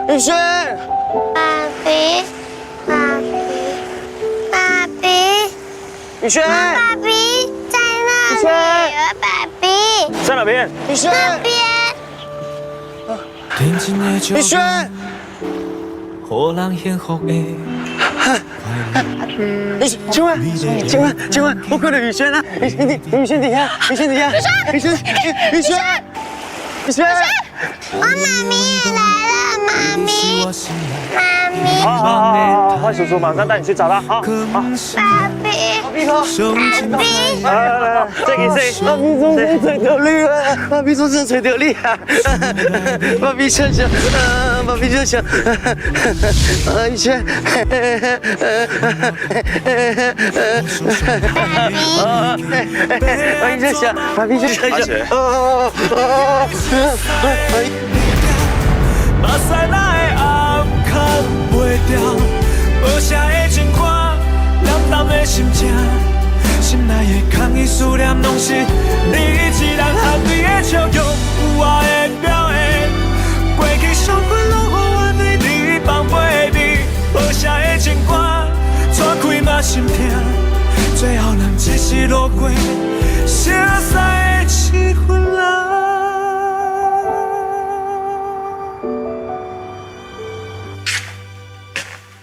宇轩，爸比，爸比，爸比，宇轩，爸比在那里，爸比在哪边？宇轩，那边。宇轩，好人幸福的请问，我看到宇轩啊！宇轩底下，宇轩，我妈咪也来了，妈咪，妈咪，好，换叔叔马上带你去找他。好，爸比，闭口。爸比，来，这个谁？爸比总是吹掉你啊！爸比总是吹掉你啊！爸比想想，爸比想想，宇轩，爸比想想，爸比想想，目屎哪会暗藏袂掉，无声的情歌，冷淡的心情，心内的空虚思念拢是